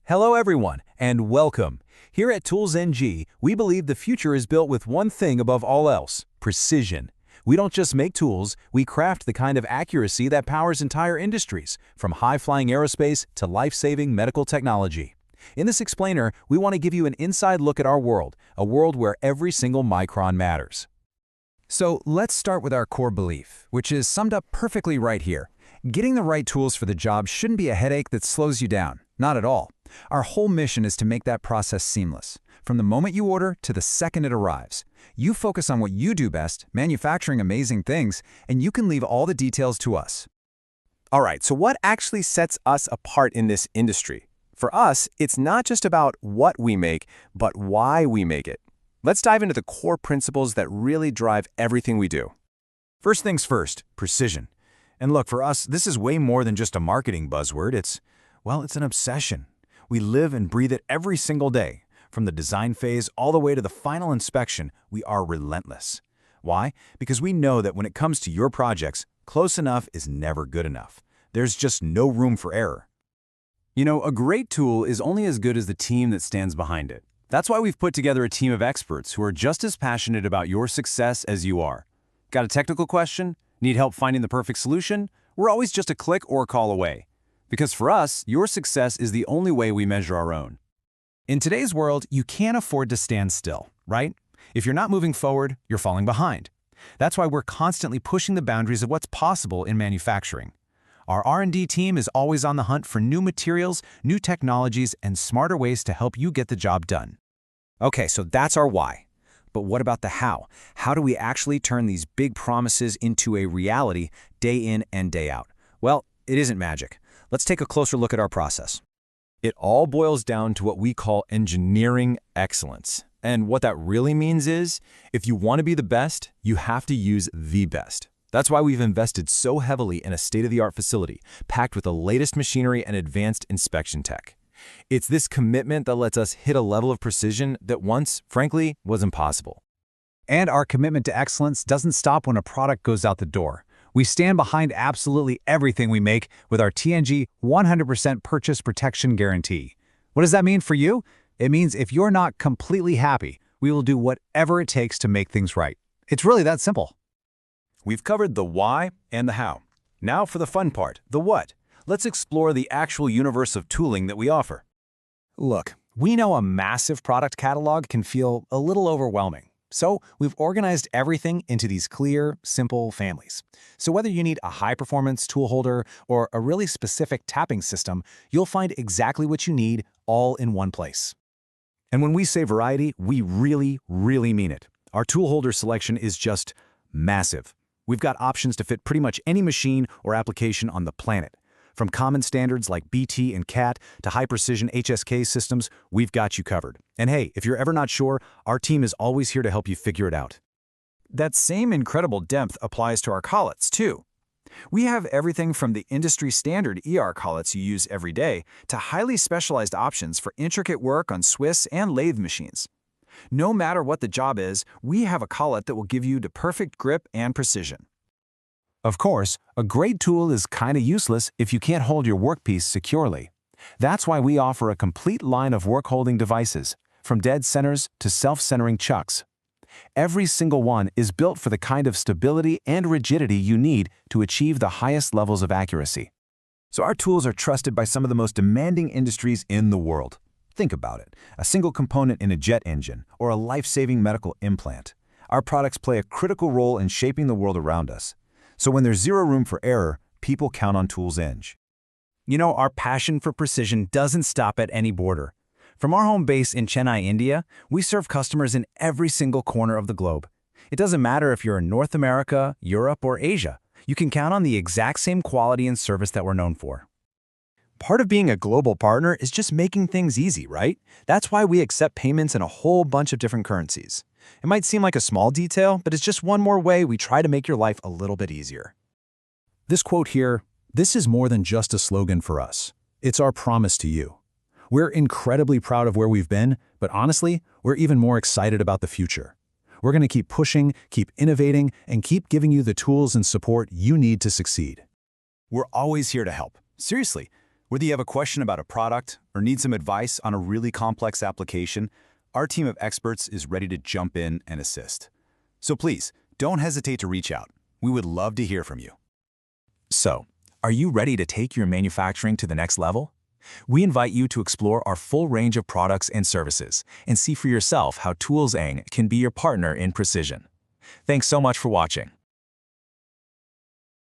Hello everyone, and welcome. Here at ToolsEngg, we believe the future is built with one thing above all else: precision. We don't just make tools, we craft the kind of accuracy that powers entire industries, from high-flying aerospace to life-saving medical technology. In this explainer, we want to give you an inside look at our world, a world where every single micron matters. So let's start with our core belief, which is summed up perfectly right here. Getting the right tools for the job shouldn't be a headache that slows you down. Not at all. Our whole mission is to make that process seamless. From the moment you order to the second it arrives. You focus on what you do best, manufacturing amazing things, and you can leave all the details to us. All right, so what actually sets us apart in this industry? For us, it's not just about what we make, but why we make it. Let's dive into the core principles that really drive everything we do. First things first, precision. And look, for us, this is way more than just a marketing buzzword. It's an obsession. We live and breathe it every single day. From the design phase all the way to the final inspection, we are relentless. Why? Because we know that when it comes to your projects, close enough is never good enough. There's just no room for error. You know, a great tool is only as good as the team that stands behind it. That's why we've put together a team of experts who are just as passionate about your success as you are. Got a technical question? Need help finding the perfect solution? We're always just a click or a call away. Because for us, your success is the only way we measure our own. In today's world, you can't afford to stand still, right? If you're not moving forward, you're falling behind. That's why we're constantly pushing the boundaries of what's possible in manufacturing. Our R&D team is always on the hunt for new materials, new technologies, and smarter ways to help you get the job done. Okay, so that's our why. But what about the how? How do we actually turn these big promises into a reality day in and day out? Well, it isn't magic. Let's take a closer look at our process. It all boils down to what we call engineering excellence. And what that really means is, if you want to be the best, you have to use the best. That's why we've invested so heavily in a state-of-the-art facility, packed with the latest machinery and advanced inspection tech. It's this commitment that lets us hit a level of precision that once, frankly, was impossible. And our commitment to excellence doesn't stop when a product goes out the door. We stand behind absolutely everything we make with our ToolsEngg 100% purchase protection guarantee. What does that mean for you? It means if you're not completely happy, we will do whatever it takes to make things right. It's really that simple. We've covered the why and the how. Now for the fun part, the what. Let's explore the actual universe of tooling that we offer. Look, we know a massive product catalog can feel a little overwhelming. So we've organized everything into these clear, simple families. So whether you need a high-performance tool holder or a really specific tapping system, you'll find exactly what you need all in one place. And when we say variety, we really, really mean it. Our tool holder selection is just massive. We've got options to fit pretty much any machine or application on the planet. From common standards like BT and CAT to high-precision HSK systems, we've got you covered. And hey, if you're ever not sure, our team is always here to help you figure it out. That same incredible depth applies to our collets, too. We have everything from the industry-standard collets you use every day to highly specialized options for intricate work on Swiss and lathe machines. No matter what the job is, we have a collet that will give you the perfect grip and precision. Of course, a great tool is kind of useless if you can't hold your workpiece securely. That's why we offer a complete line of work-holding devices, from dead centers to self-centering chucks. Every single one is built for the kind of stability and rigidity you need to achieve the highest levels of accuracy. So our tools are trusted by some of the most demanding industries in the world. Think about it, a single component in a jet engine or a life-saving medical implant. Our products play a critical role in shaping the world around us. So when there's zero room for error, people count on ToolsEngg. You know, our passion for precision doesn't stop at any border. From our home base in Chennai, India, we serve customers in every single corner of the globe. It doesn't matter if you're in North America, Europe, or Asia. You can count on the exact same quality and service that we're known for. Part of being a global partner is just making things easy, right? That's why we accept payments in a whole bunch of different currencies. It might seem like a small detail, but it's just one more way we try to make your life a little bit easier. This quote here, this is more than just a slogan for us. It's our promise to you. We're incredibly proud of where we've been, but honestly, we're even more excited about the future. We're going to keep pushing, keep innovating, and keep giving you the tools and support you need to succeed. We're always here to help. Seriously, Whether you have a question about a product or need some advice on a really complex application, our team of experts is ready to jump in and assist. So please, don't hesitate to reach out. We would love to hear from you. So, are you ready to take your manufacturing to the next level? We invite you to explore our full range of products and services and see for yourself how ToolsEngg can be your partner in precision. Thanks so much for watching.